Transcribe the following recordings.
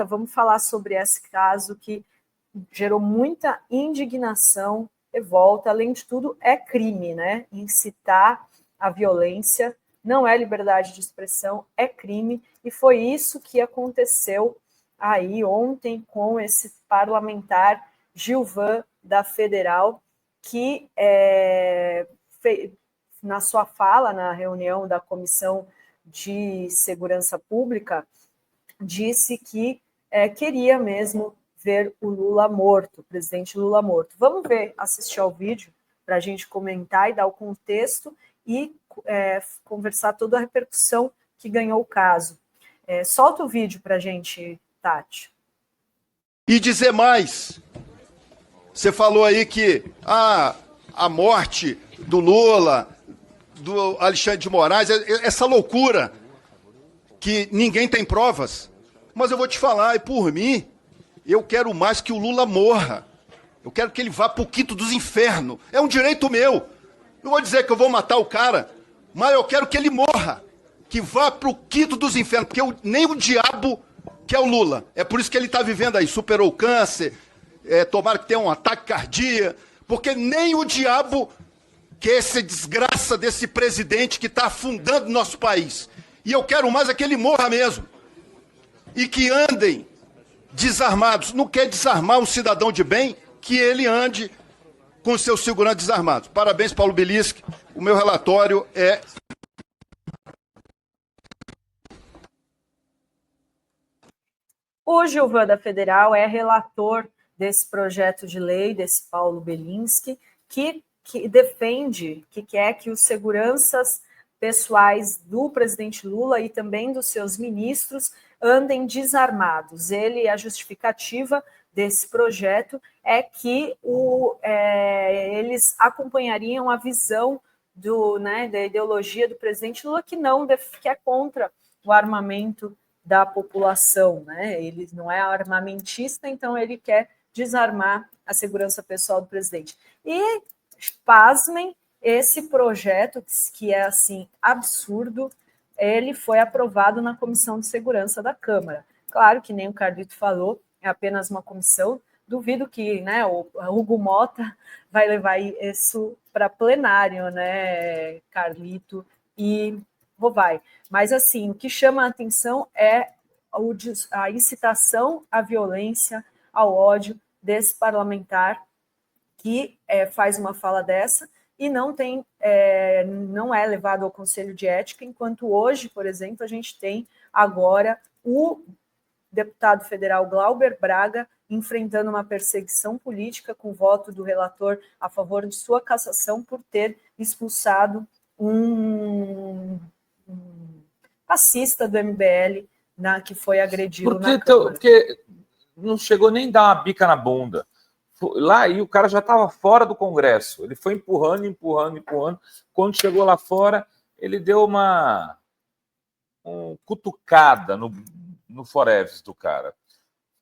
vamos falar sobre esse caso que gerou muita indignação, revolta. Além de tudo, é crime, né? Incitar a violência não é liberdade de expressão, é crime. E foi isso que aconteceu aí ontem com esse parlamentar Gilvan da Federal, que na sua fala na reunião da Comissão de Segurança Pública, disse que queria mesmo ver o Lula morto, o presidente Lula morto. Vamos assistir ao vídeo para a gente comentar e dar o contexto e conversar toda a repercussão que ganhou o caso. Solta o vídeo para a gente, Tati. E dizer mais, você falou aí que a morte do Lula, do Alexandre de Moraes, essa loucura que ninguém tem provas. Mas eu vou te falar, e por mim, eu quero mais que o Lula morra. Eu quero que ele vá para o quinto dos infernos. É um direito meu. Não vou dizer que eu vou matar o cara, mas eu quero que ele morra. Que vá para o quinto dos infernos, porque nem o diabo quer o Lula. É por isso que ele está vivendo aí, superou o câncer, tomara que tenha um ataque cardíaco, porque nem o diabo quer essa desgraça desse presidente que está afundando o nosso país. E eu quero mais é que ele morra mesmo. E que andem desarmados. Não quer desarmar um cidadão de bem, que ele ande com seus seguranças desarmados. Parabéns, Paulo Bilisque. O meu relatório é... O Gilvan da Federal é relator desse projeto de lei, desse Paulo Bilinski, que defende, que quer que os seguranças pessoais do presidente Lula e também dos seus ministros andem desarmados. A justificativa desse projeto é que eles acompanhariam a visão da ideologia do presidente Lula, que é contra o armamento da população, né? Ele não é armamentista, então ele quer desarmar a segurança pessoal do presidente. E, pasmem, esse projeto, que é assim absurdo, ele foi aprovado na Comissão de Segurança da Câmara. Claro que nem o Carlito falou, é apenas uma comissão. Duvido que o Hugo Mota vai levar isso para plenário, né, Carlito e Rovai. Mas, assim, o que chama a atenção é a incitação à violência, ao ódio desse parlamentar que faz uma fala dessa e não é levado ao Conselho de Ética, enquanto hoje, por exemplo, a gente tem agora o deputado federal Glauber Braga enfrentando uma perseguição política com o voto do relator a favor de sua cassação por ter expulsado um fascista do MBL que foi agredido na Câmara. Porque não chegou nem a dar uma bica na bunda. Lá e o cara já estava fora do Congresso. Ele foi empurrando. Quando chegou lá fora, ele deu uma cutucada no forever do cara.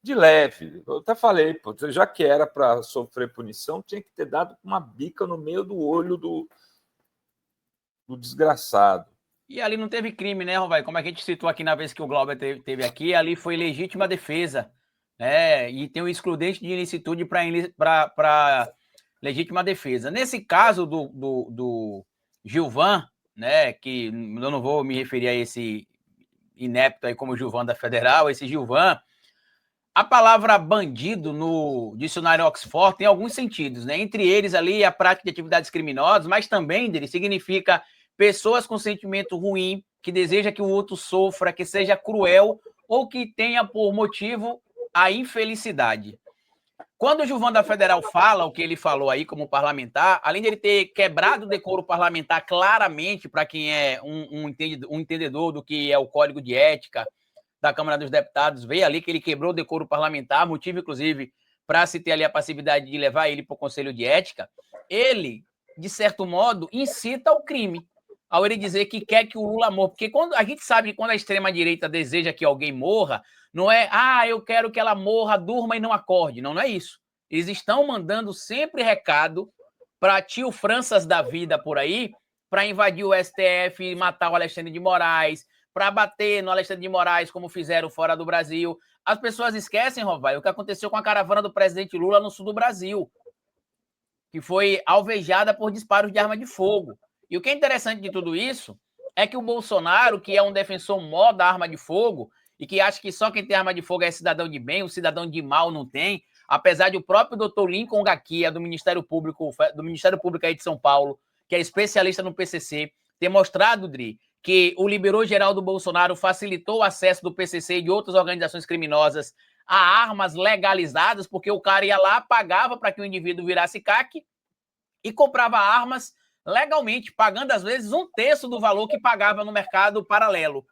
De leve. Eu até falei, já que era para sofrer punição, tinha que ter dado uma bica no meio do olho do desgraçado. E ali não teve crime, né, Rovai? Como a gente citou aqui na vez que o Glauber teve aqui, ali foi legítima defesa. E tem o excludente de ilicitude para legítima defesa. Nesse caso do Gilvan, né, que eu não vou me referir a esse inepto aí como Gilvan da Federal, esse Gilvan, a palavra bandido no dicionário Oxford tem alguns sentidos, né? Entre eles ali a prática de atividades criminosas, mas também dele significa pessoas com sentimento ruim, que deseja que o outro sofra, que seja cruel ou que tenha por motivo a infelicidade. Quando o Gilvan da Federal fala o que ele falou aí como parlamentar, além de ele ter quebrado o decoro parlamentar claramente, para quem é um entendedor do que é o Código de Ética da Câmara dos Deputados, vê ali que ele quebrou o decoro parlamentar, motivo, inclusive, para se ter ali a passividade de levar ele para o Conselho de Ética, ele, de certo modo, incita ao crime, ao ele dizer que quer que o Lula morra. Porque quando a gente sabe que quando a extrema-direita deseja que alguém morra, não é, eu quero que ela morra, durma e não acorde. Não é isso. Eles estão mandando sempre recado para tio Franças da vida por aí, para invadir o STF, matar o Alexandre de Moraes, para bater no Alexandre de Moraes, como fizeram fora do Brasil. As pessoas esquecem, Rovai, o que aconteceu com a caravana do presidente Lula no sul do Brasil, que foi alvejada por disparos de arma de fogo. E o que é interessante de tudo isso é que o Bolsonaro, que é um defensor mó da arma de fogo, e que acha que só quem tem arma de fogo é cidadão de bem, o cidadão de mal não tem, apesar de o próprio doutor Lincoln Gaquia, do Ministério Público aí de São Paulo, que é especialista no PCC, ter mostrado, Dri, que o liberou-geral do Bolsonaro facilitou o acesso do PCC e de outras organizações criminosas a armas legalizadas, porque o cara ia lá, pagava para que o indivíduo virasse CAC e comprava armas legalmente, pagando às vezes 1/3 do valor que pagava no mercado paralelo.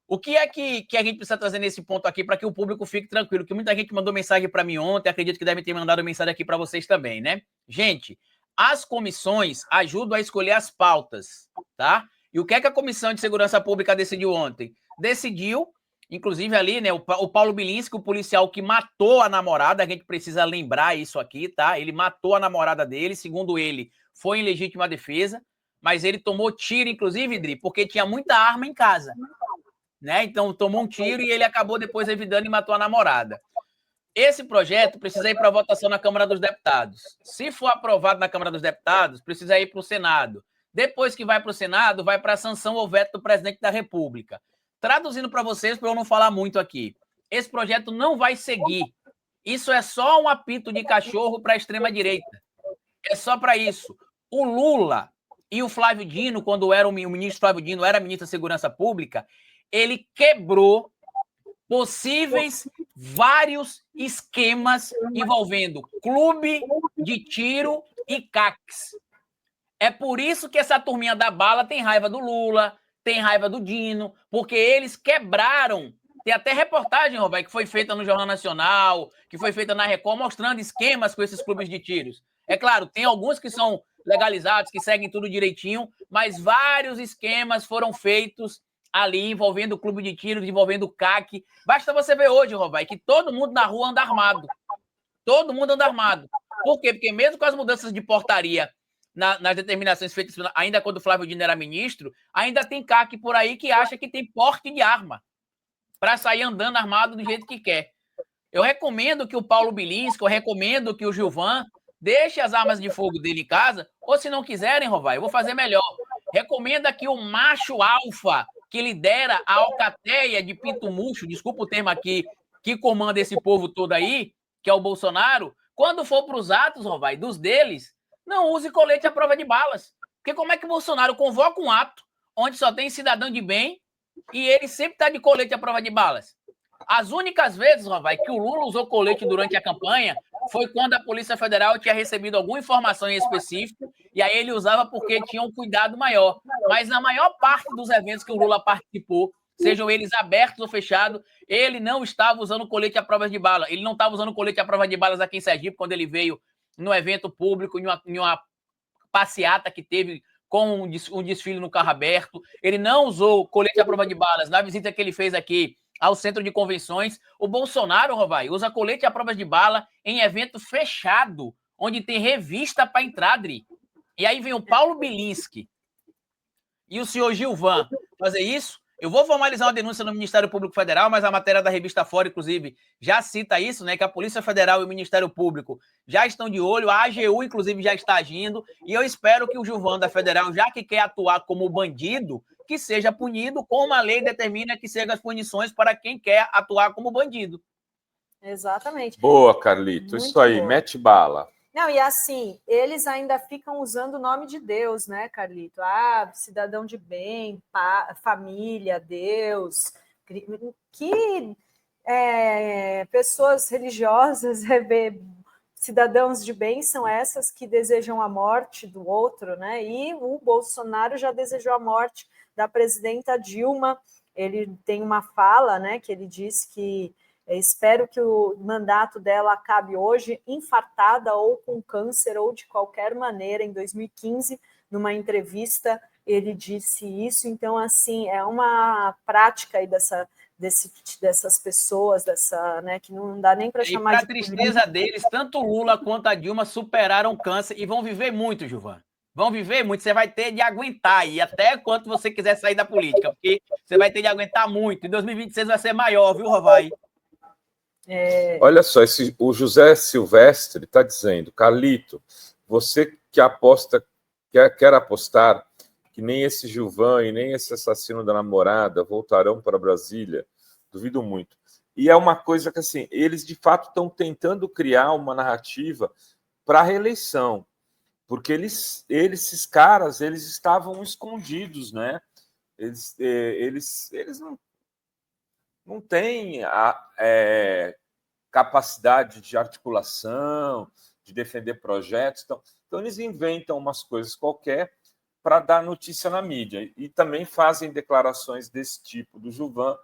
O que é que a gente precisa trazer nesse ponto aqui para que o público fique tranquilo? Que muita gente mandou mensagem para mim ontem, acredito que devem ter mandado mensagem aqui para vocês também, né? Gente, as comissões ajudam a escolher as pautas, tá? E o que é que a Comissão de Segurança Pública decidiu ontem? Decidiu, inclusive ali, né, o Paulo Bilinski, o policial que matou a namorada, a gente precisa lembrar isso aqui, tá? Ele matou a namorada dele, segundo ele, foi em legítima defesa, mas ele tomou tiro, inclusive, Dri, porque tinha muita arma em casa. Né? Então tomou um tiro e ele acabou depois revidando e matou a namorada. Esse projeto precisa ir para votação na Câmara dos Deputados. Se for aprovado na Câmara dos Deputados, precisa ir para o Senado. Depois que vai para o Senado, vai para a sanção ou veto do presidente da República. Traduzindo para vocês, para eu não falar muito aqui, esse projeto não vai seguir. Isso é só um apito de cachorro para a extrema-direita. É só para isso. O Lula e o Flávio Dino, quando era o ministro Flávio Dino, era ministro da Segurança Pública, ele quebrou possíveis vários esquemas envolvendo clube de tiro e CACs. É por isso que essa turminha da bala tem raiva do Lula, tem raiva do Dino, porque eles quebraram. Tem até reportagem, Roberto, que foi feita no Jornal Nacional, que foi feita na Record, mostrando esquemas com esses clubes de tiros. É claro, tem alguns que são legalizados, que seguem tudo direitinho, mas vários esquemas foram feitos ali, envolvendo o clube de tiros, envolvendo o CAC. Basta você ver hoje, Rovai, que todo mundo na rua anda armado. Todo mundo anda armado. Por quê? Porque mesmo com as mudanças de portaria nas determinações feitas ainda quando o Flávio Dino era ministro, ainda tem CAC por aí que acha que tem porte de arma para sair andando armado do jeito que quer. Eu recomendo que o Paulo Bilinski, eu recomendo que o Gilvan deixe as armas de fogo dele em casa, ou se não quiserem, Rovai, eu vou fazer melhor. Recomenda que o macho alfa que lidera a alcateia de pinto murcho, desculpa o termo aqui, que comanda esse povo todo aí, que é o Bolsonaro, quando for para os atos, Rovai, dos deles, não use colete à prova de balas. Porque como é que o Bolsonaro convoca um ato onde só tem cidadão de bem e ele sempre está de colete à prova de balas? As únicas vezes, Rovai, que o Lula usou colete durante a campanha foi quando a Polícia Federal tinha recebido alguma informação em específico e aí ele usava porque tinha um cuidado maior. Mas na maior parte dos eventos que o Lula participou, sejam eles abertos ou fechados, ele não estava usando colete à prova de bala. Ele não estava usando colete à prova de balas aqui em Sergipe, quando ele veio no evento público, em uma passeata que teve com um desfile no carro aberto. Ele não usou colete à prova de balas na visita que ele fez aqui ao centro de convenções. O Bolsonaro, Rovai, usa colete à prova de bala em evento fechado, onde tem revista para entrar, Dri. E aí vem o Paulo Bilinski e o senhor Gilvan fazer isso. Eu vou formalizar uma denúncia no Ministério Público Federal, mas a matéria da revista Fora, inclusive, já cita isso, né? Que a Polícia Federal e o Ministério Público já estão de olho, a AGU, inclusive, já está agindo, e eu espero que o Gilvan da Federal, já que quer atuar como bandido, que seja punido como a lei determina que sejam as punições para quem quer atuar como bandido. Exatamente. Boa, Carlito. Muito isso aí, boa. Mete bala. Não, e assim, eles ainda ficam usando o nome de Deus, né, Carlito? Ah, cidadão de bem, família, Deus. Que pessoas religiosas, cidadãos de bem são essas que desejam a morte do outro, né? E o Bolsonaro já desejou a morte da presidenta Dilma. Ele tem uma fala, né, que ele disse que espero que o mandato dela acabe hoje, infartada ou com câncer ou de qualquer maneira. Em 2015, numa entrevista, ele disse isso. Então, assim, é uma prática aí dessas pessoas, né, que não dá nem para chamar de... E para a tristeza deles, tanto o Lula quanto a Dilma superaram o câncer e vão viver muito, Gilvan. vão viver muito, você vai ter de aguentar aí, até quanto você quiser sair da política, porque você vai ter de aguentar muito. Em 2026 vai ser maior, viu, Rovai? Olha só, o José Silvestre está dizendo, Carlito, você que aposta, quer apostar que nem esse Gilvan e nem esse assassino da namorada voltarão para Brasília? Duvido muito. E é uma coisa que, assim, eles de fato estão tentando criar uma narrativa para a reeleição, porque esses caras, eles estavam escondidos, né? Eles não têm capacidade de articulação, de defender projetos. Então, eles inventam umas coisas qualquer para dar notícia na mídia. E também fazem declarações desse tipo do Gilvan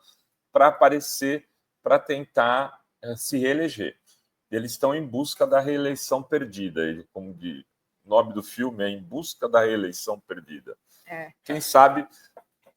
para aparecer, para tentar se reeleger. Eles estão em busca da reeleição perdida. Como o nome do filme é Em Busca da Reeleição Perdida. Quem sabe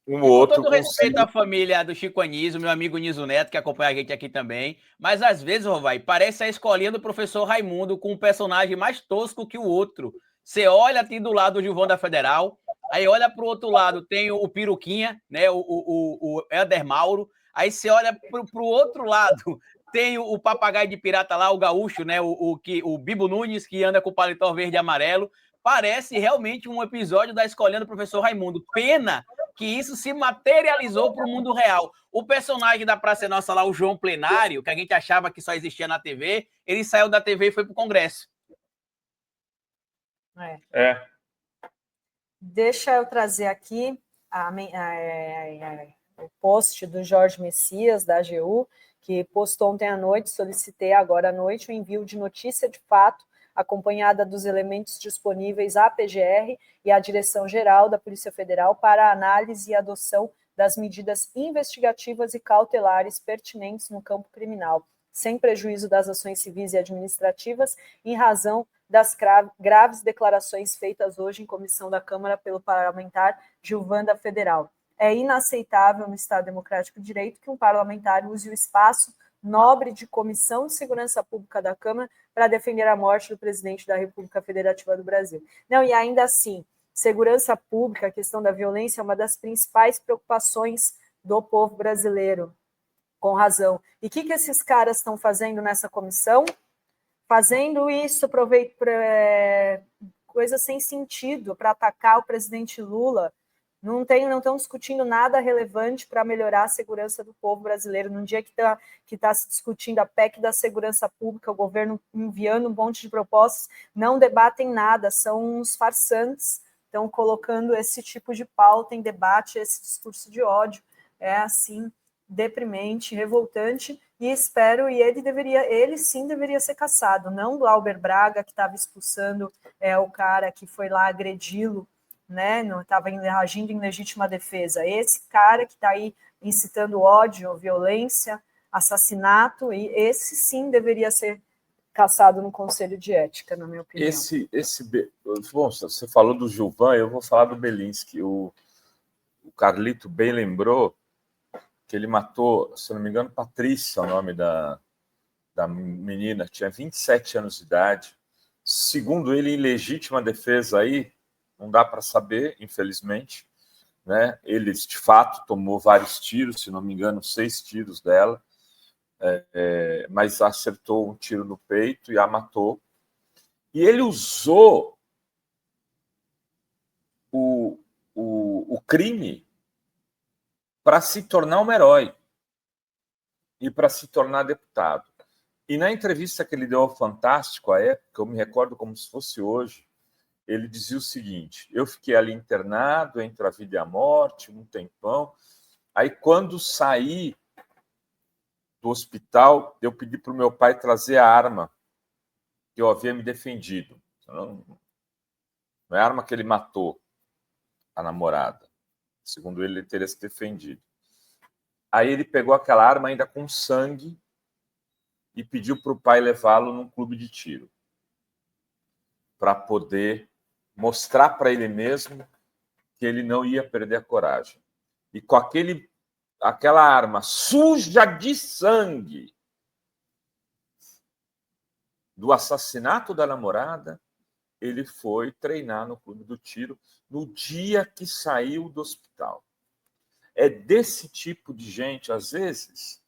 um outro. Com todo respeito à família do Chico Anísio, meu amigo Niso Neto, que acompanha a gente aqui também, mas às vezes, Rovai, parece a escolinha do professor Raimundo com um personagem mais tosco que o outro. Você olha aqui do lado do Gilvão da Federal, aí olha para o outro lado, tem o Peruquinha, né, o Éder Mauro, aí você olha para o outro lado, tem o papagaio de pirata lá, o gaúcho, né, o Bibo Nunes, que anda com o paletó verde e amarelo. Parece realmente um episódio da escolinha do professor Raimundo. Pena que isso se materializou para o mundo real. O personagem da Praça é Nossa lá, o João Plenário, que a gente achava que só existia na TV, ele saiu da TV e foi para o Congresso. Deixa eu trazer aqui o post do Jorge Messias, da AGU, que postou ontem à noite, solicitei agora à noite o envio de notícia de fato, acompanhada dos elementos disponíveis à PGR e à Direção-Geral da Polícia Federal para a análise e adoção das medidas investigativas e cautelares pertinentes no campo criminal, sem prejuízo das ações civis e administrativas, em razão das graves declarações feitas hoje em comissão da Câmara pelo parlamentar Gilvan da Federal. É inaceitável no Estado Democrático de Direito que um parlamentar use o espaço nobre de Comissão de Segurança Pública da Câmara para defender a morte do presidente da República Federativa do Brasil. Não, e ainda assim, segurança pública, a questão da violência é uma das principais preocupações do povo brasileiro, com razão. E o que esses caras estão fazendo nessa comissão? Fazendo isso, coisa sem sentido, para atacar o presidente Lula. Não estão discutindo nada relevante para melhorar a segurança do povo brasileiro. Num dia que está se discutindo a PEC da segurança pública, o governo enviando um monte de propostas, não debatem nada, são uns farsantes, estão colocando esse tipo de pauta em debate, esse discurso de ódio. É assim, deprimente, revoltante, e espero, e ele sim deveria ser caçado, não Glauber Braga, que estava expulsando o cara que foi lá agredi-lo, né, não estava agindo em legítima defesa. Esse cara que está aí incitando ódio, violência, assassinato, e esse sim deveria ser caçado no Conselho de Ética, na minha opinião. Bom, você falou do Gilvan, eu vou falar do Belinsky. O Carlito bem lembrou que ele matou, se não me engano, Patrícia, o nome da menina, tinha 27 anos de idade. Segundo ele, em legítima defesa aí, não dá para saber, infelizmente, né? Ele, de fato, tomou vários tiros, se não me engano, 6 tiros dela, mas acertou um tiro no peito e a matou. E ele usou o crime para se tornar um herói e para se tornar deputado. E na entrevista que ele deu ao Fantástico, à época, eu me recordo como se fosse hoje, ele dizia o seguinte: eu fiquei ali internado entre a vida e a morte, um tempão. Aí, quando saí do hospital, eu pedi para o meu pai trazer a arma que eu havia me defendido. Não é a arma que ele matou a namorada. Segundo ele teria se defendido. Aí ele pegou aquela arma ainda com sangue e pediu para o pai levá-lo num clube de tiro para poder mostrar para ele mesmo que ele não ia perder a coragem. E com aquela arma suja de sangue do assassinato da namorada, ele foi treinar no Clube do Tiro no dia que saiu do hospital. É desse tipo de gente, às vezes,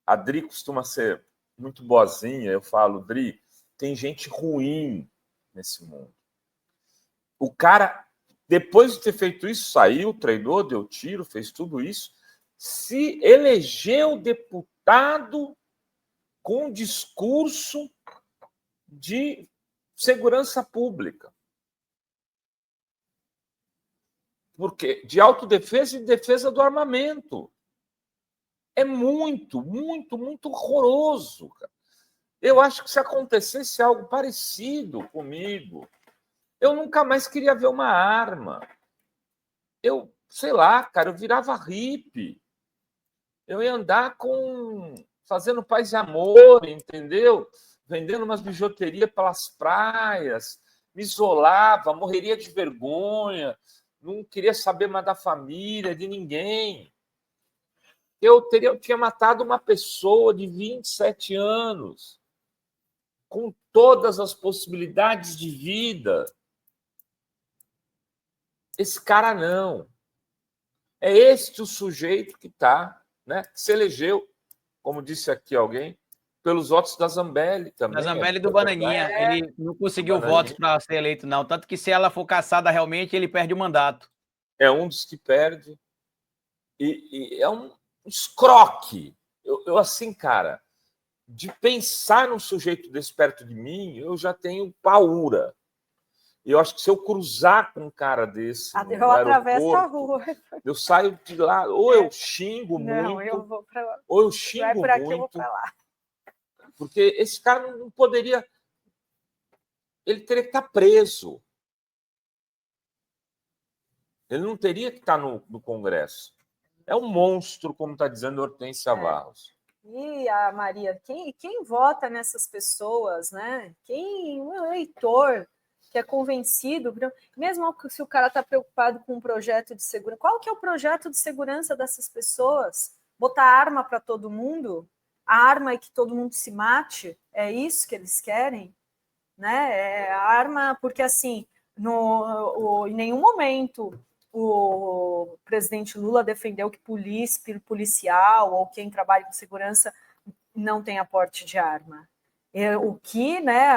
a Dri costuma ser muito boazinha, eu falo, Dri, tem gente ruim nesse mundo. O cara, depois de ter feito isso, saiu, treinou, deu tiro, fez tudo isso, se elegeu deputado com um discurso de segurança pública. Porque de autodefesa e defesa do armamento. É muito, muito, muito horroroso, cara. Eu acho que se acontecesse algo parecido comigo, eu nunca mais queria ver uma arma. Eu, sei lá, cara, eu virava hippie. Eu ia andar fazendo paz e amor, entendeu? Vendendo umas bijuterias pelas praias, me isolava, morreria de vergonha, não queria saber mais da família, de ninguém. Eu tinha matado uma pessoa de 27 anos, com todas as possibilidades de vida. Esse cara não. É este o sujeito que está, né, que se elegeu, como disse aqui alguém, pelos votos da Zambelli também. Da Zambelli do Bananinha. Ele não conseguiu votos para ser eleito, não. Tanto que se ela for caçada realmente, ele perde o mandato. É um dos que perde. E é um escroque. Eu, assim, cara, de pensar num sujeito desse perto de mim, eu já tenho paura. Eu acho que se eu cruzar com um cara desse, eu atravesso a rua. Eu saio de lá, ou eu xingo não, muito, eu vou pra... ou eu xingo vai por aqui, muito. eu vou pra lá. Porque esse cara não poderia. Ele teria que estar preso. Ele não teria que estar no Congresso. É um monstro, como está dizendo Hortência Barros. E a Maria, quem vota nessas pessoas, né? O eleitor que é convencido, mesmo se o cara está preocupado com um projeto de segurança, qual que é o projeto de segurança dessas pessoas? Botar arma para todo mundo? A arma é que todo mundo se mate? É isso que eles querem? Né? É a arma, porque assim, em nenhum momento o presidente Lula defendeu que policial ou quem trabalha com segurança não tenha porte de arma. O que, né,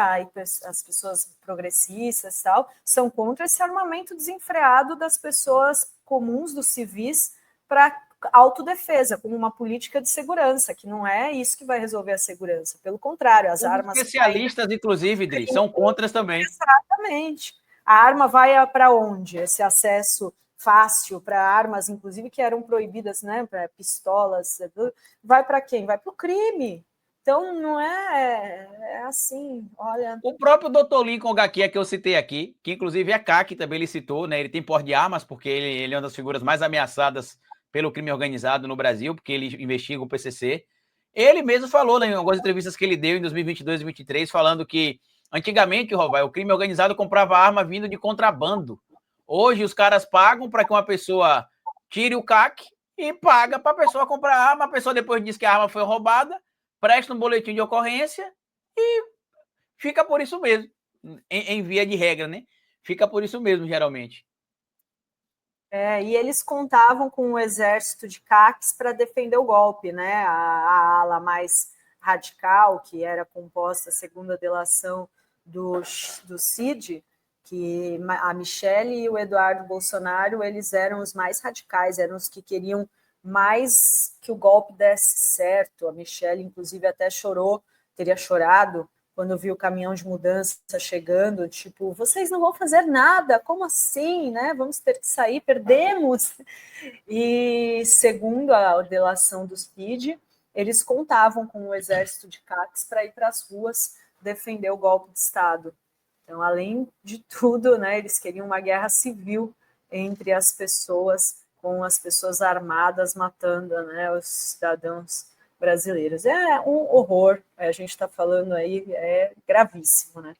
as pessoas progressistas tal, são contra esse armamento desenfreado das pessoas comuns, dos civis, para autodefesa, como uma política de segurança, que não é isso que vai resolver a segurança. Pelo contrário, as armas... Especialistas, inclusive, Dri, são contras também. Exatamente. A arma vai para onde? Esse acesso fácil para armas, inclusive, que eram proibidas, né, para pistolas, vai para quem? Vai para o crime. Então, não é assim, olha... O próprio Dr. Lincoln Gaquia, que eu citei aqui, que inclusive é CAC, também ele citou, né? Ele tem porte de armas, porque ele é uma das figuras mais ameaçadas pelo crime organizado no Brasil, porque ele investiga o PCC. Ele mesmo falou, né, em algumas entrevistas que ele deu em 2022 e 2023, falando que antigamente, Rovai, o crime organizado comprava arma vindo de contrabando. Hoje os caras pagam para que uma pessoa tire o CAC e paga para a pessoa comprar a arma. A pessoa depois diz que a arma foi roubada, presta um boletim de ocorrência e fica por isso mesmo, em via de regra, né? Fica por isso mesmo, geralmente. E eles contavam com um exército de CACs para defender o golpe, né? A ala mais radical, que era composta, segundo a delação do Cid, que a Michelle e o Eduardo Bolsonaro, eles eram os mais radicais, eram os que queriam mais que o golpe desse certo. A Michelle, inclusive, até teria chorado quando viu o caminhão de mudança chegando, tipo, vocês não vão fazer nada, como assim, né? Vamos ter que sair, perdemos. E segundo a delação do Cid, eles contavam com o exército de CACs para ir para as ruas defender o golpe de Estado. Então, além de tudo, né, eles queriam uma guerra civil entre as pessoas, com as pessoas armadas matando, né, os cidadãos brasileiros. É um horror, a gente está falando aí, é gravíssimo, né?